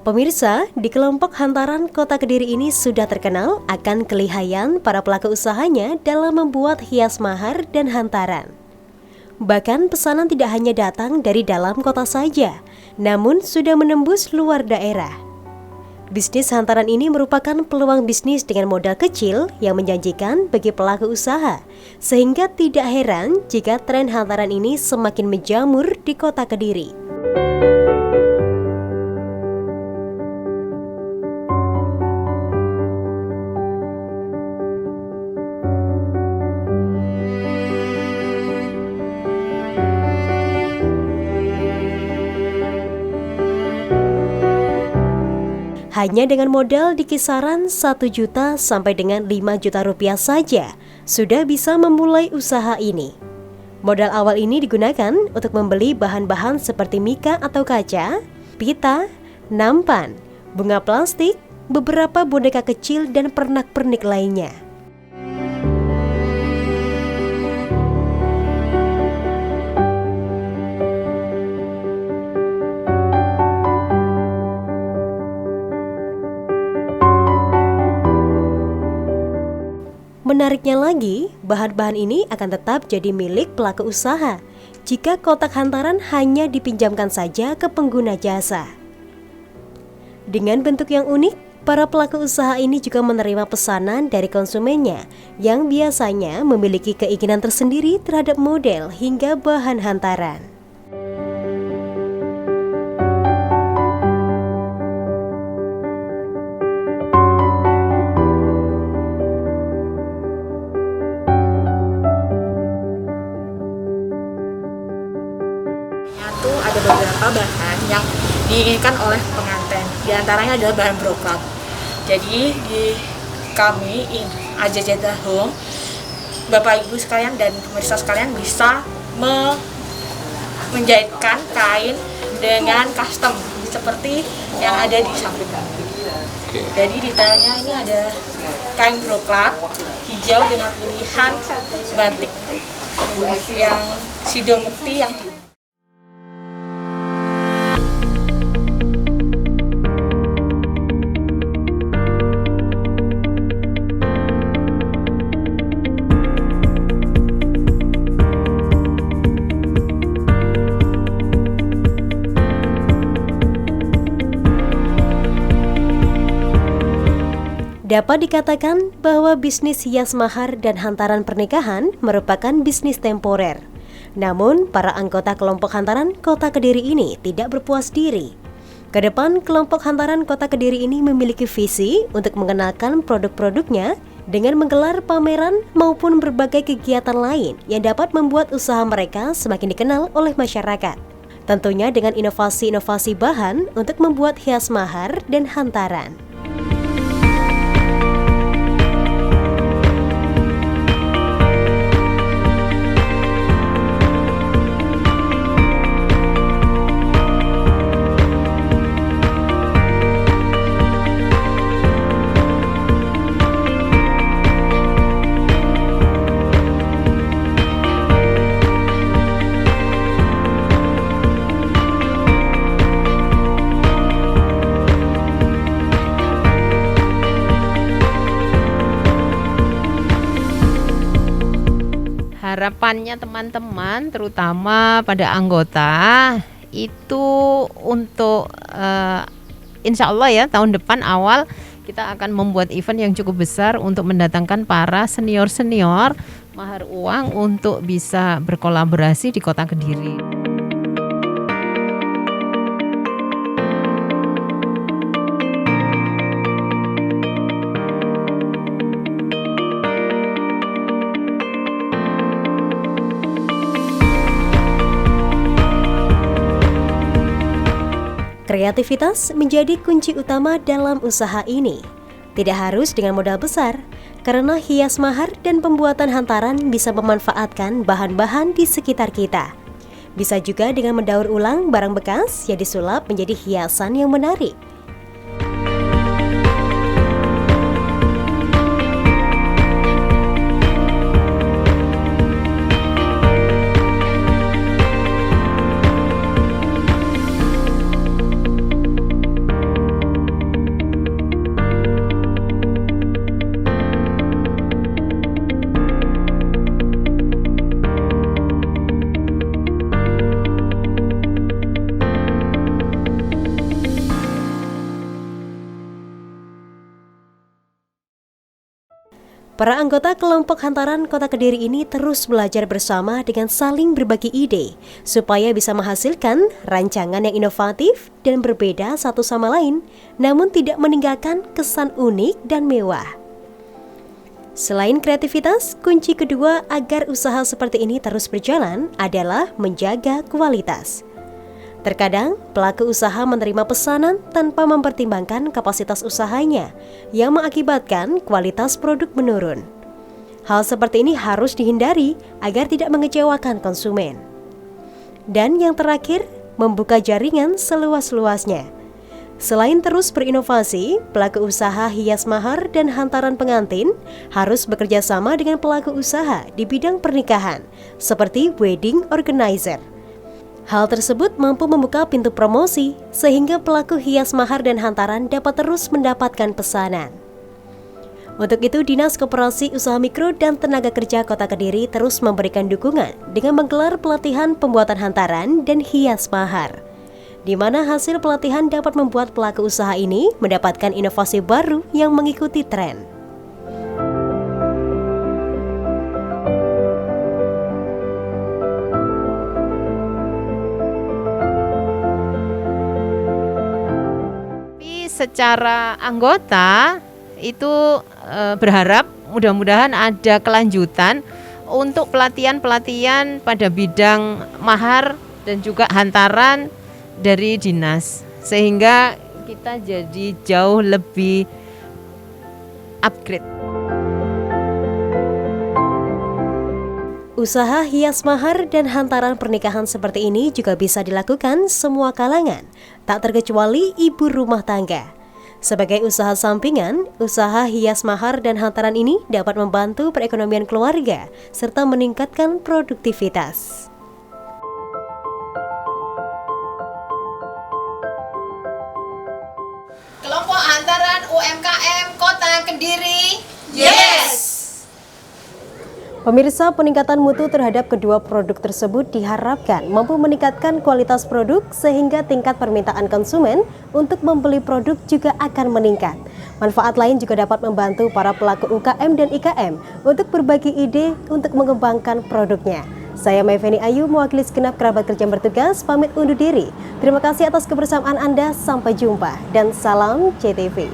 Pemirsa, di kelompok hantaran Kota Kediri ini sudah terkenal akan kelihayan para pelaku usahanya dalam membuat hias mahar dan hantaran. Bahkan pesanan tidak hanya datang dari dalam kota saja, namun sudah menembus luar daerah. Bisnis hantaran ini merupakan peluang bisnis dengan modal kecil yang menjanjikan bagi pelaku usaha, sehingga tidak heran jika tren hantaran ini semakin menjamur di Kota Kediri. Hanya dengan modal di kisaran 1 juta sampai dengan 5 juta rupiah saja, sudah bisa memulai usaha ini. Modal awal ini digunakan untuk membeli bahan-bahan seperti mika atau kaca, pita, nampan, bunga plastik, beberapa boneka kecil dan pernak-pernik lainnya. Menariknya lagi, bahan-bahan ini akan tetap jadi milik pelaku usaha jika kotak hantaran hanya dipinjamkan saja ke pengguna jasa. Dengan bentuk yang unik, para pelaku usaha ini juga menerima pesanan dari konsumennya yang biasanya memiliki keinginan tersendiri terhadap model hingga bahan hantaran. Ada beberapa bahan yang diinginkan oleh pengantin. Di antaranya adalah bahan brokat. Jadi di kami AJJ Home, Bapak Ibu sekalian dan pemirsa sekalian bisa menjahitkan kain dengan custom seperti yang ada di samping kami. Jadi detailnya ini ada kain brokat hijau dengan pilihan batik yang sidomukti yang Dapat dikatakan bahwa bisnis hias mahar dan hantaran pernikahan merupakan bisnis temporer. Namun, para anggota kelompok hantaran Kota Kediri ini tidak berpuas diri. Kedepan, kelompok hantaran Kota Kediri ini memiliki visi untuk mengenalkan produk-produknya dengan menggelar pameran maupun berbagai kegiatan lain yang dapat membuat usaha mereka semakin dikenal oleh masyarakat. Tentunya dengan inovasi-inovasi bahan untuk membuat hias mahar dan hantaran. Harapannya teman-teman, terutama pada anggota, itu untuk insya Allah ya tahun depan awal kita akan membuat event yang cukup besar untuk mendatangkan para senior-senior mahar uang untuk bisa berkolaborasi di Kota Kediri. Kreativitas menjadi kunci utama dalam usaha ini. Tidak harus dengan modal besar, karena hias mahar dan pembuatan hantaran bisa memanfaatkan bahan-bahan di sekitar kita. Bisa juga dengan mendaur ulang barang bekas yang disulap menjadi hiasan yang menarik. Para anggota kelompok hantaran Kota Kediri ini terus belajar bersama dengan saling berbagi ide supaya bisa menghasilkan rancangan yang inovatif dan berbeda satu sama lain, namun tidak meninggalkan kesan unik dan mewah. Selain kreativitas, kunci kedua agar usaha seperti ini terus berjalan adalah menjaga kualitas. Terkadang, pelaku usaha menerima pesanan tanpa mempertimbangkan kapasitas usahanya, yang mengakibatkan kualitas produk menurun. Hal seperti ini harus dihindari agar tidak mengecewakan konsumen. Dan yang terakhir, membuka jaringan seluas-luasnya. Selain terus berinovasi, pelaku usaha hias mahar dan hantaran pengantin harus bekerja sama dengan pelaku usaha di bidang pernikahan, seperti wedding organizer. Hal tersebut mampu membuka pintu promosi, sehingga pelaku hias mahar dan hantaran dapat terus mendapatkan pesanan. Untuk itu, Dinas Koperasi Usaha Mikro dan Tenaga Kerja Kota Kediri terus memberikan dukungan dengan menggelar pelatihan pembuatan hantaran dan hias mahar, di mana hasil pelatihan dapat membuat pelaku usaha ini mendapatkan inovasi baru yang mengikuti tren. Secara anggota itu berharap mudah-mudahan ada kelanjutan untuk pelatihan-pelatihan pada bidang mahar dan juga hantaran dari dinas, sehingga kita jadi jauh lebih upgrade. Usaha hias mahar dan hantaran pernikahan seperti ini juga bisa dilakukan semua kalangan, tak terkecuali ibu rumah tangga. Sebagai usaha sampingan, usaha hias mahar dan hantaran ini dapat membantu perekonomian keluarga serta meningkatkan produktivitas. Kelompok hantaran UMKM Kota Kediri, Yes! Pemirsa, peningkatan mutu terhadap kedua produk tersebut diharapkan mampu meningkatkan kualitas produk sehingga tingkat permintaan konsumen untuk membeli produk juga akan meningkat. Manfaat lain juga dapat membantu para pelaku UKM dan IKM untuk berbagi ide untuk mengembangkan produknya. Saya Mayfeni Ayu, mewakili segenap kerabat kerja bertugas, pamit undur diri. Terima kasih atas kebersamaan Anda, sampai jumpa dan salam CTV.